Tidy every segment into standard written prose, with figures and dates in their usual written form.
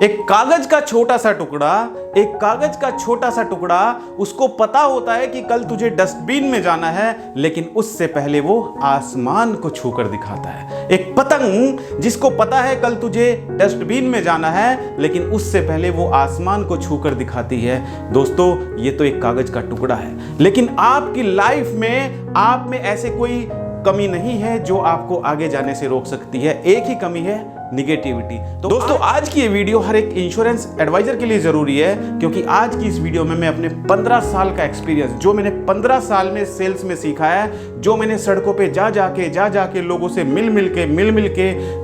एक कागज का छोटा सा टुकड़ा, एक कागज का छोटा सा टुकड़ा, उसको पता होता है कि कल तुझे डस्टबिन में जाना है, लेकिन उससे पहले वो आसमान को छूकर दिखाता है। एक पतंग जिसको पता है कल तुझे डस्टबिन में जाना है, लेकिन उससे पहले वो आसमान को छूकर दिखाती है। दोस्तों, ये तो एक कागज का टुकड़ा है, लेकिन आपकी लाइफ में आप में ऐसे कोई कमी नहीं है जो आपको आगे जाने से रोक सकती है। एक ही कमी है, निगेटिविटी। तो दोस्तों, आज की ये वीडियो हर एक इंश्योरेंस एडवाइजर के लिए जरूरी है, क्योंकि आज की इस वीडियो में मैं अपने 15 साल का एक्सपीरियंस, जो मैंने 15 साल में सेल्स में सीखा है, जो मैंने सड़कों पे जा जाके लोगों से मिल के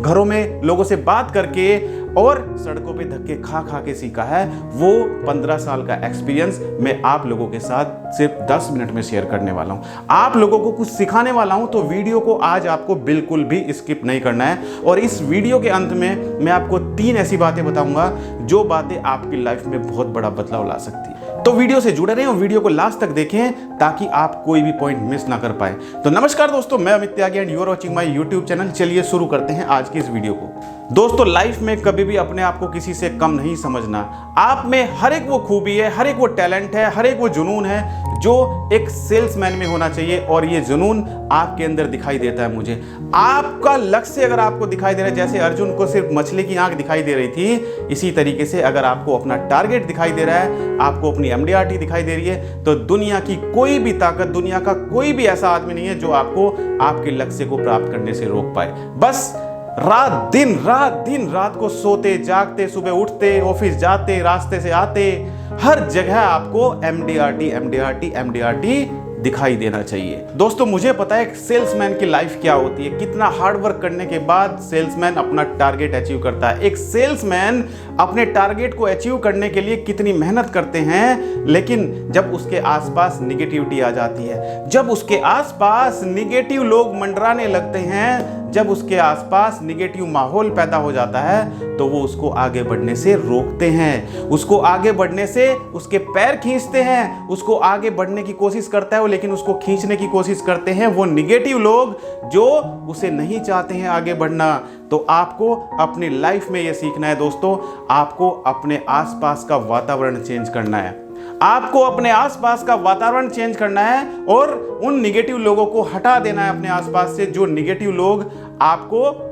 घरों में लोगों से बात करके और सड़कों पे धक्के खा के सीखा है, वो 15 साल का एक्सपीरियंस मैं आप लोगों के साथ सिर्फ 10 मिनट में शेयर करने वाला हूं। आप लोगों को कुछ सिखाने वाला हूं, तो वीडियो को आज आपको बिल्कुल भी स्किप नहीं करना है। और इस वीडियो के अंत में मैं आपको 3 ऐसी बातें बताऊंगा जो बातें आपकी लाइफ में बहुत बड़ा बदलाव ला सकती है। तो वीडियो से जुड़े रहें और वीडियो को लास्ट तक देखें ताकि आप कोई भी पॉइंट मिस ना कर पाए। तो नमस्कार दोस्तों, मैं Amit Tyagi and you are watching my YouTube channel. चलिए शुरू करते हैं आज की इस वीडियो को। दोस्तों, लाइफ में कभी भी अपने आप को किसी से कम नहीं समझना। आप में हर एक वो खूबी है, हर एक वो टैलेंट है, हर एक वो जुनून है जो एक सेल्समैन में होना चाहिए, और ये जुनून आपके अंदर दिखाई देता है। मुझे आपका लक्ष्य अगर आपको दिखाई दे रहा है, जैसे अर्जुन को सिर्फ मछली की आंख दिखाई दे रही थी, इसी तरीके से अगर आपको अपना टारगेट दिखाई दे रहा है, आपको अपनी MDRT दिखाई दे रही है, तो दुनिया की कोई भी ताकत, दुनिया का कोई भी ऐसा आदमी नहीं है जो आपको आपके लक्ष्य को प्राप्त करने से रोक पाए। बस दिन रात को सोते जागते, सुबह उठते, ऑफिस जाते, रास्ते से आते, हर जगह आपको MDRT दिखाई देना चाहिए। दोस्तों, मुझे पता है सेल्समैन की लाइफ क्या होती है, कितना हार्ड वर्क करने के बाद सेल्समैन अपना टारगेट अचीव करता है। एक सेल्समैन अपने टारगेट को अचीव करने के लिए कितनी मेहनत करते हैं, लेकिन जब उसके आसपास निगेटिविटी आ जाती है, जब उसके आसपास निगेटिव लोग मंडराने लगते हैं, जब उसके आसपास निगेटिव माहौल पैदा हो जाता है, तो वो उसको आगे बढ़ने से रोकते हैं, उसको आगे बढ़ने से उसके पैर खींचते हैं, उसको आगे बढ़ने की कोशिश करता है वो, लेकिन उसको खींचने की कोशिश करते हैं वो निगेटिव लोग जो उसे नहीं चाहते हैं आगे बढ़ना। तो आपको अपनी लाइफ में यह सीखना है दोस्तों, आपको अपने आसपास का वातावरण चेंज करना है, आपको अपने आसपास का वातावरण चेंज करना है और उन निगेटिव लोगों को हटा देना है अपने आसपास से, जो निगेटिव लोग आपको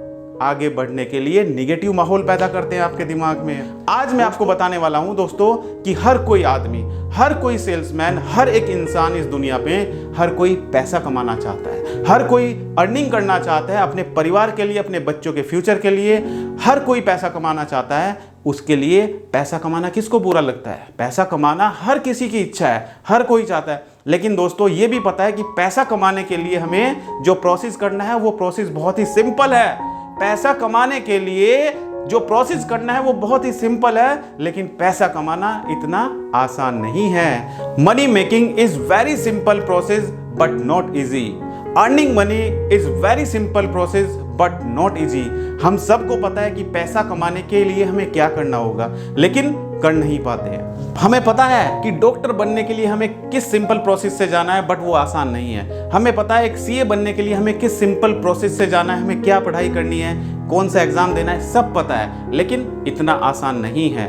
आगे बढ़ने के लिए निगेटिव माहौल पैदा करते हैं आपके दिमाग में। आज मैं आपको बताने वाला हूं दोस्तों कि हर कोई आदमी, हर कोई सेल्समैन, हर एक इंसान इस दुनिया पे, हर कोई पैसा कमाना चाहता है, हर कोई अर्निंग करना चाहता है अपने परिवार के लिए, अपने बच्चों के फ्यूचर के लिए। हर कोई पैसा कमाना चाहता है। उसके लिए पैसा कमाना किसको बुरा लगता है? पैसा कमाना हर किसी की इच्छा है, हर कोई चाहता है। लेकिन दोस्तों, ये भी पता है कि पैसा कमाने के लिए हमें जो प्रोसेस करना है वो प्रोसेस बहुत ही सिंपल है। पैसा कमाने के लिए जो प्रोसेस करना है वो बहुत ही सिंपल है, लेकिन पैसा कमाना इतना आसान नहीं है। Money making is very simple process but not easy. Earning money is very simple process but not easy. हम सबको पता है कि पैसा कमाने के लिए हमें क्या करना होगा, लेकिन कर नहीं पाते हैं। हमें पता है कि डॉक्टर बनने के लिए हमें किस सिंपल प्रोसेस से जाना है, बट वो आसान नहीं है। हमें पता है एक CA बनने के लिए हमें किस सिंपल प्रोसेस से जाना है, हमें क्या पढ़ाई करनी है, कौन सा एग्जाम देना है, सब पता है, लेकिन इतना आसान नहीं है।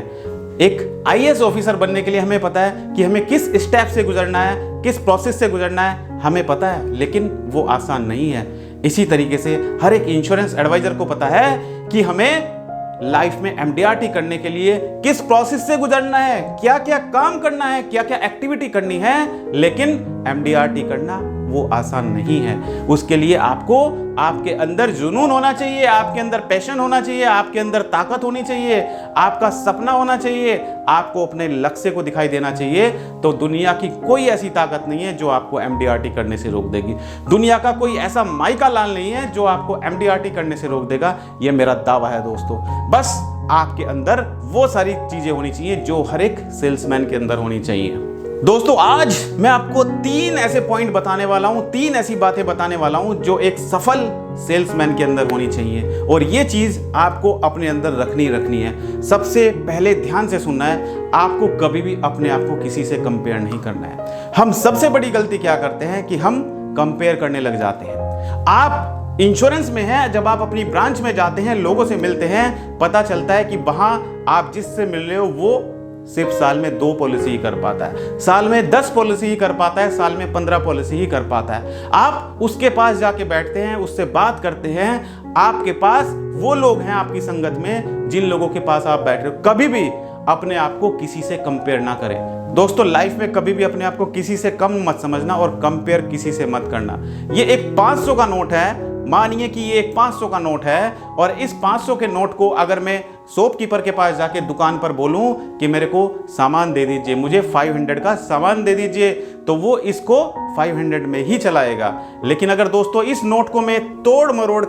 एक IAS ऑफिसर बनने के लिए हमें पता है कि हमें किस स्टेप से गुजरना है, किस प्रोसेस से गुजरना है, हमें पता है, लेकिन वो आसान नहीं है। इसी तरीके से हर एक इंश्योरेंस एडवाइजर को पता है कि हमें लाइफ में MDRT करने के लिए किस प्रोसेस से गुजरना है, क्या क्या काम करना है, क्या क्या एक्टिविटी करनी है, लेकिन MDRT करना वो आसान नहीं है। उसके लिए आपको आपके अंदर जुनून होना चाहिए, आपके अंदर पैशन होना चाहिए, आपके अंदर ताकत होनी चाहिए, आपका सपना होना चाहिए, आपको अपने लक्ष्य को दिखाई देना चाहिए। तो दुनिया की कोई ऐसी ताकत नहीं है जो आपको MDRT करने से रोक देगी। दुनिया का कोई ऐसा माइका लाल नहीं है जो आपको MDRT करने से रोक देगा। यह मेरा दावा है दोस्तों। बस आपके अंदर वो सारी चीजें होनी चाहिए जो हर एक सेल्समैन के अंदर होनी चाहिए। दोस्तों, आज मैं आपको 3 ऐसे पॉइंट बताने वाला हूं, 3 ऐसी बातें बताने वाला हूं जो एक सफल सेल्समैन के अंदर होनी चाहिए, और ये चीज आपको अपने अंदर रखनी है। सबसे पहले ध्यान से सुनना है, आपको कभी भी अपने आप को किसी से कंपेयर नहीं करना है। हम सबसे बड़ी गलती क्या करते हैं कि हम कंपेयर करने लग जाते हैं। आप इंश्योरेंस में है, जब आप अपनी ब्रांच में जाते हैं, लोगों से मिलते हैं, पता चलता है कि वहां आप जिससे मिल रहे हो वो सिर्फ साल में 2 पॉलिसी ही कर पाता है, साल में 10 पॉलिसी ही कर पाता है, साल में 15 पॉलिसी ही कर पाता है। आप उसके पास जाके बैठते हैं, उससे बात करते हैं, आपके पास वो लोग हैं आपकी संगत में जिन लोगों के पास आप बैठ रहे हो। कभी भी अपने आप को किसी से कंपेयर ना करें दोस्तों। लाइफ में कभी भी अपने आप को किसी से कम मत समझना और कंपेयर किसी से मत करना। ये एक 500 का नोट है, मानिए कि ये एक 500 का नोट है, और इस 500 के नोट को अगर मैं शॉपकीपर के पास जाके दुकान पर बोलूं कि मेरे को सामान दे दीजिए, मुझे 500 का सामान दे दीजिए, तो वो इसको 500 में ही चलाएगा। लेकिन अगर दोस्तों इस नोट को मैं तोड़ मरोड़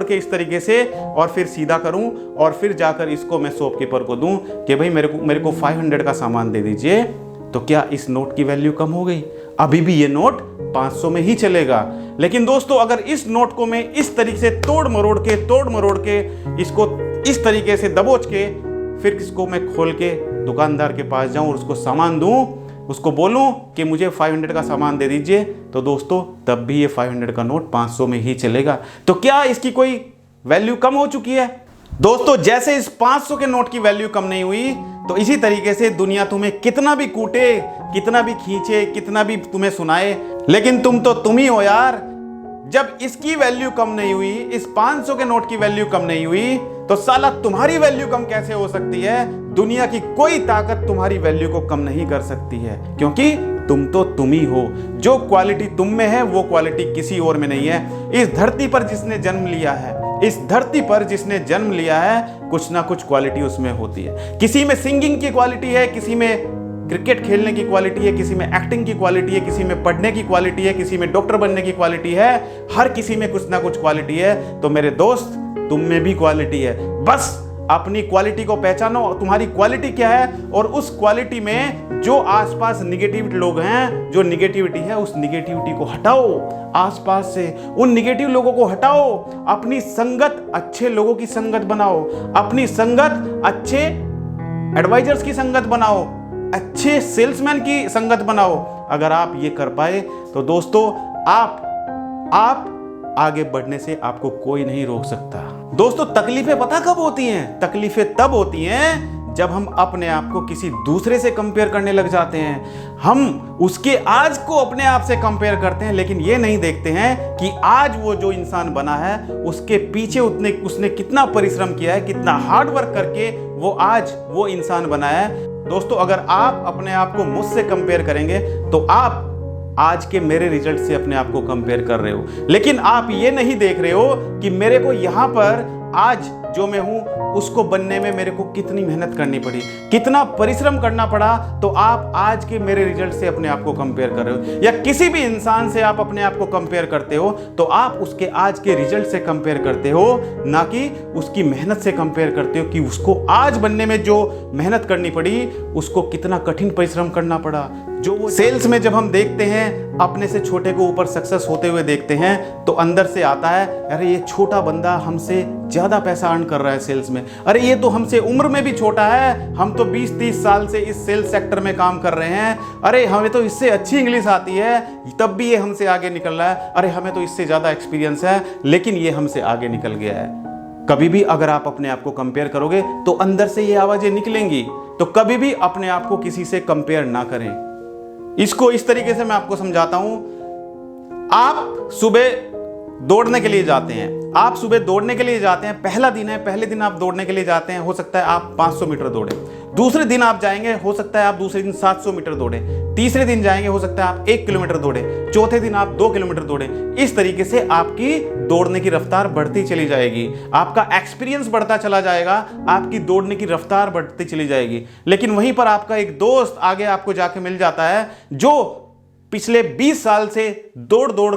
के इस तरीके से और फिर सीधा करूं और फिर जाकर इसको मैं शॉपकीपर को दूं कि भाई मेरे को 500 का सामान दे दीजिए, तो क्या इस नोट की वैल्यू कम हो गई? अभी भी ये नोट 500 में ही चलेगा। लेकिन दोस्तों अगर इस नोट को मैं इस तरीके से तोड़ मरोड़ के इसको इस तरीके से दबोच के फिर इसको मैं खोल के दुकानदार के पास जाऊं और उसको सामान दूं, उसको बोलूं कि मुझे 500 का सामान दे दीजिए, तो दोस्तों तब भी ये 500 का नोट 500 में ही चलेगा। तो क्या इसकी कोई वैल्यू कम हो चुकी है? दोस्तों जैसे इस 500 के नोट की वैल्यू कम नहीं हुई, तो इसी तरीके से दुनिया तुम्हें कितना भी कूटे, कितना भी खींचे, कितना भी तुम्हें सुनाए, लेकिन तुम तो तुम ही हो यार। जब इसकी वैल्यू कम नहीं हुई, इस 500 के नोट की वैल्यू कम नहीं हुई, तो साला तुम्हारी वैल्यू कम कैसे हो सकती है? दुनिया की कोई ताकत तुम्हारी वैल्यू को कम नहीं कर सकती है, क्योंकि तुम तो तुम ही हो। जो क्वालिटी तुम में है वो क्वालिटी किसी और में नहीं है। इस धरती पर जिसने जन्म लिया है, इस धरती पर जिसने जन्म लिया है, कुछ ना कुछ क्वालिटी उसमें होती है। किसी में सिंगिंग की क्वालिटी है, किसी में क्रिकेट खेलने की क्वालिटी है, किसी में एक्टिंग की क्वालिटी है, किसी में पढ़ने की क्वालिटी है, किसी में डॉक्टर बनने की क्वालिटी है। हर किसी में कुछ ना कुछ क्वालिटी है। तो मेरे दोस्त तुम में भी क्वालिटी है। बस अपनी क्वालिटी को पहचानो, तुम्हारी क्वालिटी क्या है, और उस क्वालिटी में जो आसपास निगेटिव लोग हैं, जो निगेटिविटी है, उस निगेटिविटी को हटाओ आसपास से। उन निगेटिव लोगों को हटाओ। अपनी संगत अच्छे लोगों की संगत बनाओ, अपनी संगत अच्छे एडवाइजर्स की संगत बनाओ, अच्छे सेल्समैन की संगत बनाओ। अगर आप ये कर पाए तो दोस्तों आप आगे बढ़ने से आपको कोई नहीं रोक सकता। दोस्तों तकलीफें पता कब होती हैं? तकलीफें तब होती हैं जब हम अपने आप को किसी दूसरे से कंपेयर करने लग जाते हैं। हम उसके आज को अपने आप से कंपेयर करते हैं, लेकिन ये नहीं देखते हैं कि आज वो जो इंसान बना है उसके पीछे उसने कितना परिश्रम किया है, कितना हार्ड वर्क करके वो आज वो इंसान बना है। दोस्तों अगर आप अपने आप को मुझसे कंपेयर करेंगे तो आप आज के मेरे रिजल्ट से अपने आप को कंपेयर कर रहे हो, लेकिन आप ये नहीं देख रहे हो कि मेरे को यहां पर आज जो मैं हूं उसको बनने में मेरे को कितनी मेहनत करनी पड़ी, कितना परिश्रम करना पड़ा। तो आप आज के मेरे रिजल्ट से अपने आप को कंपेयर कर रहे हो, या किसी भी इंसान से आप अपने आप को कंपेयर करते हो तो आप उसके आज के रिजल्ट से कंपेयर करते हो, ना कि उसकी मेहनत से कंपेयर करते हो कि उसको आज बनने में जो मेहनत करनी पड़ी, उसको कितना कठिन परिश्रम करना पड़ा। जो वो सेल्स में जब हम देखते हैं अपने से छोटे को ऊपर सक्सेस होते हुए देखते हैं, तो अंदर से आता है अरे ये छोटा बंदा हमसे ज्यादा पैसा अर्न कर रहा है सेल्स में, अरे ये तो हमसे उम्र में भी छोटा है, हम तो 20-30 साल से इस सेल्स सेक्टर में काम कर रहे हैं, अरे हमें तो इससे अच्छी इंग्लिश आती है तब भी ये हमसे आगे निकल रहा है, अरे हमें तो इससे ज्यादा एक्सपीरियंस है लेकिन ये हमसे आगे निकल गया है। कभी भी अगर आप अपने आप को कंपेयर करोगे तो अंदर से ये आवाजें निकलेंगी। तो कभी भी अपने आप को किसी से कंपेयर ना करें। इसको इस तरीके से मैं आपको समझाता हूं। आप सुबह दौड़ने के लिए जाते हैं, पहला दिन है, पहले दिन आप दौड़ने के लिए जाते हैं, हो सकता है आप 500 मीटर दौड़े। दूसरे दिन आप जाएंगे, हो सकता है आप दूसरे दिन 700 मीटर दौड़े। तीसरे दिन जाएंगे, हो सकता है आप 1 किलोमीटर दौड़े। चौथे दिन आप 2 किलोमीटर दौड़े। इस तरीके से आपकी दौड़ने की रफ्तार बढ़ती चली जाएगी, आपका एक्सपीरियंस बढ़ता चला जाएगा, आपकी दौड़ने की रफ्तार बढ़ती चली जाएगी। लेकिन वहीं पर आपका एक दोस्त आगे आपको जाके मिल जाता है जो पिछले 20 साल से दौड़ दौड़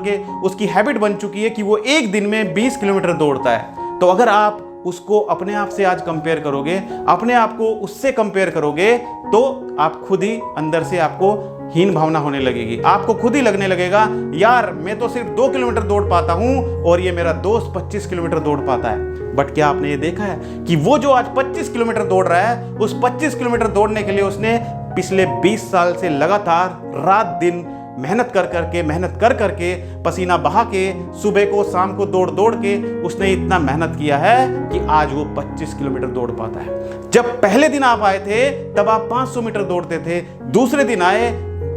के उसकी हैबिट बन चुकी है कि वो एक दिन में 20 किलोमीटर दौड़ता है। तो अगर आप उसको अपने आप से आज कंपेयर करोगे, अपने आप को उससे कंपेयर करोगे, तो आप खुद ही अंदर से आपको हीन भावना होने लगेगी। आपको खुद ही लगने लगेगा यार मैं तो सिर्फ 2 किलोमीटर दौड़ पाता हूं और ये मेरा दोस्त 25 किलोमीटर दौड़ पाता है। बट क्या आपने ये देखा है कि वो जो आज 25 किलोमीटर दौड़ रहा है, उस 25 किलोमीटर दौड़ने के लिए उसने पिछले 20 साल से लगातार रात दिन मेहनत कर करके पसीना बहा के सुबह को शाम को दौड़ दौड़ के उसने इतना मेहनत किया है कि आज वो 25 किलोमीटर दौड़ पाता है। जब पहले दिन आप आए थे तब आप 500 मीटर दौड़ते थे, दूसरे दिन आए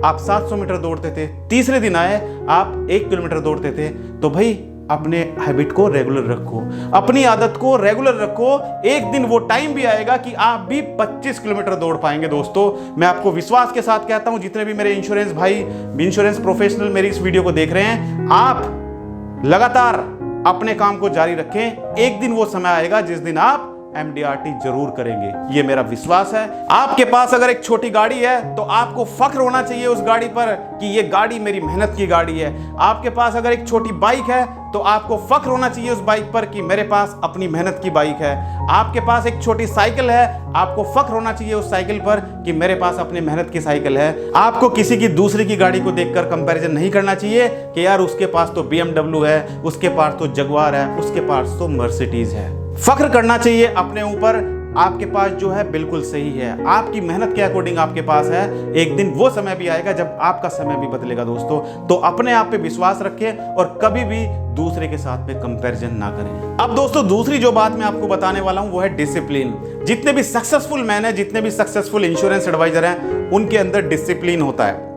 आप 700 मीटर दौड़ते थे, तीसरे दिन आए आप 1 किलोमीटर दौड़ते थे। तो भाई अपने हैबिट को रेगुलर रखो, अपनी आदत को रेगुलर रखो। एक दिन वो टाइम भी आएगा कि आप भी 25 किलोमीटर दौड़ पाएंगे। दोस्तों मैं आपको विश्वास के साथ कहता हूं, जितने भी मेरे इंश्योरेंस भाई, इंश्योरेंस प्रोफेशनल मेरी इस वीडियो को देख रहे हैं, आप लगातार अपने काम को जारी रखें। एक दिन वो समय आएगा जिस दिन आप MDRT जरूर करेंगे, ये मेरा विश्वास है। आपके पास अगर एक छोटी गाड़ी है तो आपको फख्र होना चाहिए उस गाड़ी पर कि ये गाड़ी मेरी मेहनत की गाड़ी है। आपके पास अगर एक छोटी बाइक है तो आपको फख्र होना चाहिए उस बाइक पर कि मेरे पास अपनी मेहनत की बाइक है। आपके पास एक छोटी साइकिल है, आपको फख्र होना चाहिए उस साइकिल पर कि मेरे पास अपनी मेहनत की साइकिल है। आपको किसी की दूसरे की गाड़ी को देखकर कंपैरिजन नहीं करना चाहिए कि यार उसके पास तो BMW है, उसके पास तो जगुआर है, उसके पास तो मर्सिडीज है। फख्र करना चाहिए अपने ऊपर, आपके पास जो है बिल्कुल सही है, आपकी मेहनत के अकॉर्डिंग आपके पास है। एक दिन वो समय भी आएगा जब आपका समय भी बदलेगा दोस्तों। तो अपने आप पे विश्वास रखें और कभी भी दूसरे के साथ में कंपैरिजन ना करें। अब दोस्तों दूसरी जो बात मैं आपको बताने वाला हूं वो है डिसिप्लिन। जितने भी सक्सेसफुल मैन है, जितने भी सक्सेसफुल इंश्योरेंस एडवाइजर हैं, उनके अंदर डिसिप्लिन होता है।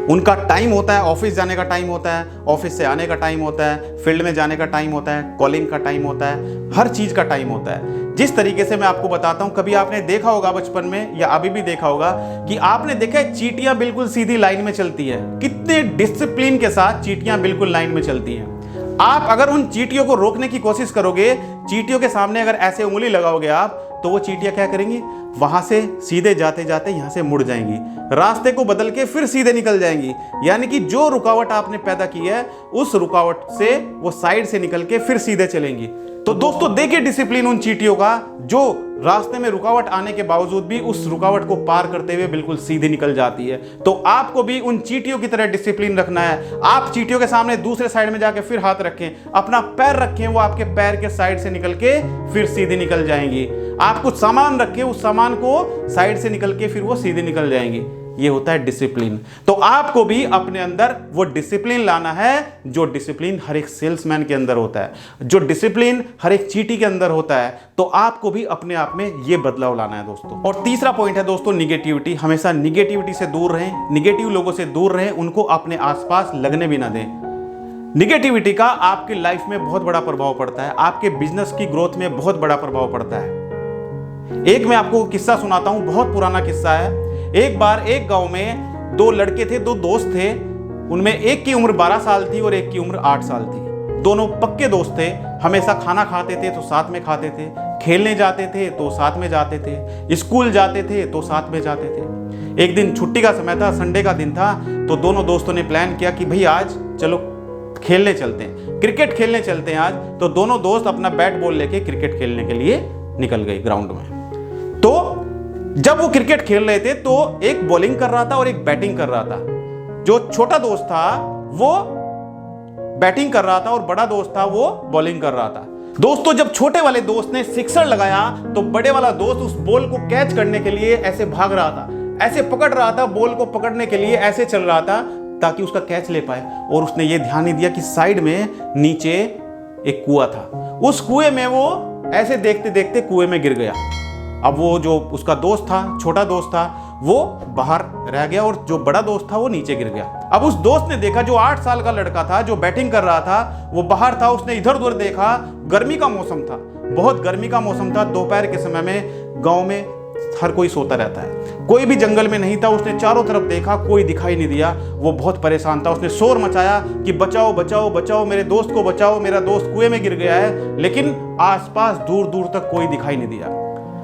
उनका टाइम होता है, ऑफिस जाने का टाइम होता है, ऑफिस से आने का टाइम होता है, फील्ड में जाने का टाइम होता है, कॉलिंग का टाइम होता है, हर चीज का टाइम होता है। जिस तरीके से मैं आपको बताता हूं, कभी आपने देखा होगा बचपन में या अभी भी देखा होगा कि आपने देखा है चींटियां बिल्कुल सीधी लाइन में चलती है। कितने डिसिप्लिन के साथ चींटियां बिल्कुल लाइन में चलती हैं। आप अगर उन चींटियों को रोकने की कोशिश करोगे, चींटियों के सामने अगर ऐसे उंगली लगाओगे आप, तो वो चींटियां क्या करेंगी, वहां से सीधे जाते जाते यहां से मुड़ जाएंगी, रास्ते को बदल के फिर सीधे निकल जाएंगी। यानी कि जो रुकावट आपने पैदा की है उस रुकावट से वो साइड से निकल के फिर सीधे चलेंगी। तो दोस्तों देखिए डिसिप्लिन उन चींटियों का, जो रास्ते में रुकावट आने के बावजूद भी उस रुकावट को पार करते हुए बिल्कुल सीधे निकल जाती है। तो आपको भी उन चींटियों की तरह डिसिप्लिन रखना है। आप चींटियों के सामने दूसरे साइड में जाके फिर हाथ रखें, अपना पैर रखें, वो आपके पैर के साइड से निकल के फिर सीधे निकल जाएंगी। आप कुछ सामान रखें, उस सामान को साइड से निकल के फिर वो सीधे निकल जाएंगी। ये होता है डिसिप्लिन। तो आपको भी अपने अंदर वो डिसिप्लिन लाना है जो डिसिप्लिन हर एक सेल्समैन के अंदर होता है, जो डिसिप्लिन हर एक चींटी के अंदर होता है। तो आपको भी अपने आप में ये बदलाव लाना है दोस्तों। और तीसरा पॉइंट है दोस्तों निगेटिविटी। हमेशा निगेटिविटी से दूर रहें, निगेटिव लोगों से दूर रहें, उनको अपने आसपास लगने भी ना दें। निगेटिविटी का आपकी लाइफ में बहुत बड़ा प्रभाव पड़ता है, आपके बिजनेस की ग्रोथ में बहुत बड़ा प्रभाव पड़ता है। एक मैं आपको किस्सा सुनाता हूं, बहुत पुराना किस्सा है। एक बार एक गांव में दो लड़के थे, दो दोस्त थे। उनमें एक की उम्र 12 साल थी और एक की उम्र 8 साल थी। दोनों पक्के दोस्त थे, हमेशा खाना खाते थे तो साथ में खाते थे, खेलने जाते थे तो साथ में जाते थे, स्कूल जाते थे तो साथ में जाते थे। एक दिन छुट्टी का समय था, संडे का दिन था, तो दोनों दोस्तों ने प्लान किया कि भाई आज चलो खेलने चलते हैं, क्रिकेट खेलने चलते हैं आज। तो दोनों दोस्त अपना बैट बॉल लेके क्रिकेट खेलने के लिए निकल गए ग्राउंड में। तो जब वो क्रिकेट खेल रहे थे तो एक बॉलिंग कर रहा था और एक बैटिंग कर रहा था। जो छोटा दोस्त था वो बैटिंग कर रहा था और बड़ा दोस्त था वो बॉलिंग कर रहा था। दोस्तों जब छोटे वाले दोस्त ने सिक्सर लगाया तो बड़े वाला दोस्त उस बॉल को कैच करने के लिए ऐसे भाग रहा था, ऐसे पकड़ रहा था, बॉल को पकड़ने के लिए ऐसे चल रहा था ताकि उसका कैच ले पाए। और उसने ये ध्यान नहीं दिया कि साइड में नीचे एक कुआं था। उस कुएं में वो ऐसे देखते देखते कुएं में गिर गया। अब वो जो उसका दोस्त था, छोटा दोस्त था, वो बाहर रह गया और जो बड़ा दोस्त था वो नीचे गिर गया। अब उस दोस्त ने देखा, जो 8 साल का लड़का था जो बैटिंग कर रहा था, वो बाहर था। उसने इधर उधर देखा, गर्मी का मौसम था, बहुत गर्मी का मौसम था। दोपहर के समय में गांव में हर कोई सोता रहता है, कोई भी जंगल में नहीं था। उसने चारों तरफ देखा, कोई दिखाई नहीं दिया। वो बहुत परेशान था। उसने शोर मचाया कि बचाओ बचाओ बचाओ, मेरे दोस्त को बचाओ, मेरा दोस्त कुएं में गिर गया है। लेकिन आसपास दूर दूर तक कोई दिखाई नहीं दिया।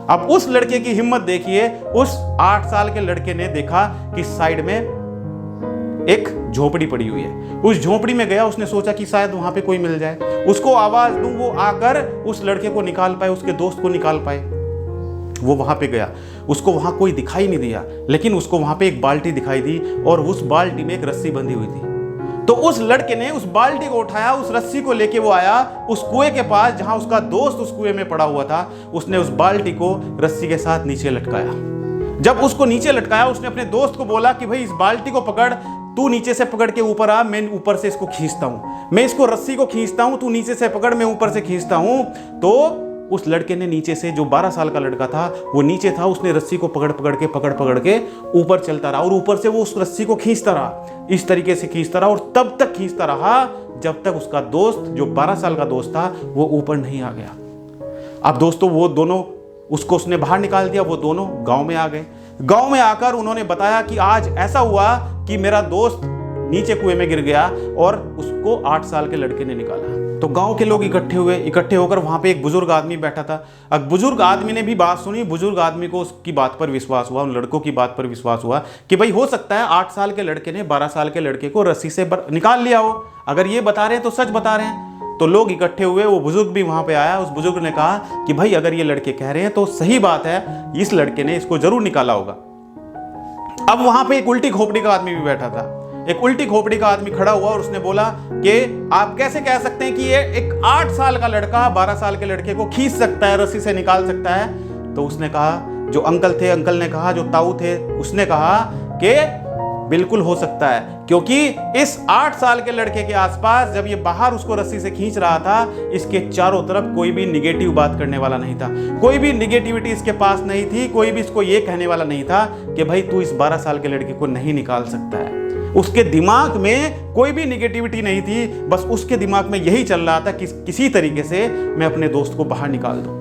अब उस लड़के की हिम्मत देखिए। उस 8 साल के लड़के ने देखा कि साइड में एक झोपड़ी पड़ी हुई है। उस झोपड़ी में गया, उसने सोचा कि शायद वहां पे कोई मिल जाए, उसको आवाज दूं, वो आकर उस लड़के को निकाल पाए, उसके दोस्त को निकाल पाए। वो वहां पे गया, उसको वहां कोई दिखाई नहीं दिया, लेकिन उसको वहां पे एक बाल्टी दिखाई दी और उस बाल्टी में एक रस्सी बंधी हुई थी। तो उस लड़के ने उस बाल्टी को उठाया, उस रस्सी को लेके वो आया उस कुएं के पास जहां उसका दोस्त उस कुएं में पड़ा हुआ था। उसने उस बाल्टी को रस्सी के साथ नीचे लटकाया। जब उसको नीचे लटकाया, उसने अपने दोस्त को बोला कि भाई इस बाल्टी को पकड़, तू नीचे से पकड़ के ऊपर आ, मैं ऊपर से इसको खींचता हूं, मैं इसको रस्सी को खींचता हूं, तू नीचे से पकड़, मैं ऊपर से खींचता हूं। तो उस लड़के ने नीचे से, जो 12 साल का लड़का था वो नीचे था, उसने रस्सी को पकड़ पकड़ के ऊपर चलता रहा और ऊपर से वो उस रस्सी को खींचता रहा, इस तरीके से खींचता रहा और तब तक खींचता रहा जब तक उसका दोस्त, जो 12 साल का दोस्त था, वो ऊपर नहीं आ गया। अब दोस्तों वो दोनों, उसको उसने बाहर निकाल दिया, वो दोनों गांव में आ गए। गांव में आकर उन्होंने बताया कि आज ऐसा हुआ कि मेरा दोस्त नीचे कुएं में गिर गया और उसको 8 साल के लड़के ने निकाला। तो गांव के लोग इकट्ठे होकर वहां पे एक बुजुर्ग आदमी बैठा था। अब बुजुर्ग आदमी ने भी बात सुनी, बुजुर्ग आदमी को उसकी बात पर विश्वास हुआ, उन लड़कों की बात पर विश्वास हुआ कि भाई हो सकता है 8 साल के लड़के ने 12 साल के लड़के को रस्सी से निकाल लिया हो, अगर ये बता रहे हैं तो सच बता रहे हैं। तो लोग इकट्ठे हुए, वो बुजुर्ग भी वहां पे आया। उस बुजुर्ग ने कहा कि भाई अगर ये लड़के कह रहे हैं तो सही बात है, इस लड़के ने इसको जरूर निकाला होगा। अब वहां पे एक उल्टी खोपड़ी का आदमी भी बैठा था। एक उल्टी खोपड़ी का आदमी खड़ा हुआ और उसने बोला कि आप कैसे कह सकते हैं कि ये एक 8 साल का लड़का 12 साल के लड़के को खींच सकता है, रस्सी से निकाल सकता है। तो उसने कहा, जो अंकल थे, अंकल ने कहा, जो ताऊ थे, उसने कहा कि बिल्कुल हो सकता है, क्योंकि इस 8 साल के लड़के के आसपास जब ये बाहर उसको रस्सी से खींच रहा था, इसके चारों तरफ कोई भी निगेटिव बात करने वाला नहीं था, कोई भी निगेटिविटी इसके पास नहीं थी, कोई भी इसको ये कहने वाला नहीं था कि भाई तू इस 12 साल के लड़के को नहीं निकाल सकता है। उसके दिमाग में कोई भी निगेटिविटी नहीं थी, बस उसके दिमाग में यही चल रहा था कि किसी तरीके से मैं अपने दोस्त को बाहर निकाल दूं।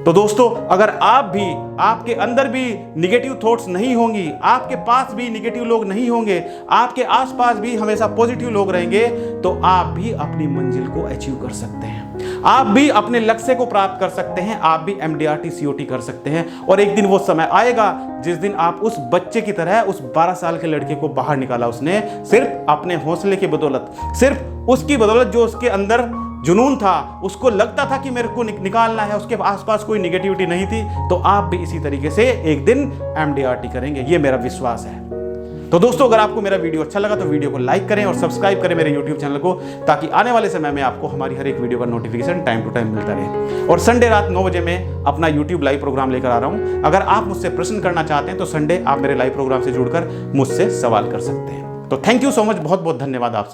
तो दोस्तों, अगर आप भी, आपके अंदर भी निगेटिव थॉट्स नहीं होंगी, आपके पास भी निगेटिव लोग नहीं होंगे, आपके आसपास भी हमेशा पॉजिटिव लोग रहेंगे, तो आप भी अपनी मंजिल को अचीव कर सकते हैं, आप भी अपने लक्ष्य को प्राप्त कर सकते हैं, आप भी MDRT COT कर सकते हैं। और एक दिन वो समय आएगा जिस दिन आप उस बच्चे की तरह उस 12 साल के लड़के को बाहर निकाला उसने, सिर्फ अपने हौसले की बदौलत, सिर्फ उसकी बदौलत, जो उसके अंदर जुनून था, उसको लगता था कि मेरे को निकालना है, उसके आसपास कोई निगेटिविटी नहीं थी। तो आप भी इसी तरीके से एक दिन MDRT करेंगे, ये मेरा विश्वास है। तो दोस्तों, अगर आपको मेरा वीडियो अच्छा लगा तो वीडियो को लाइक करें और सब्सक्राइब करें मेरे YouTube चैनल को, ताकि आने वाले समय में आपको हमारी हर एक वीडियो का नोटिफिकेशन टाइम टू टाइम मिलता रहे। और संडे रात 9 बजे मैं अपना YouTube लाइव प्रोग्राम लेकर आ रहा हूं। अगर आप मुझसे प्रश्न करना चाहते हैं तो संडे आप मेरे लाइव प्रोग्राम से जुड़कर मुझसे सवाल कर सकते हैं। तो थैंक यू सो मच, बहुत बहुत धन्यवाद आप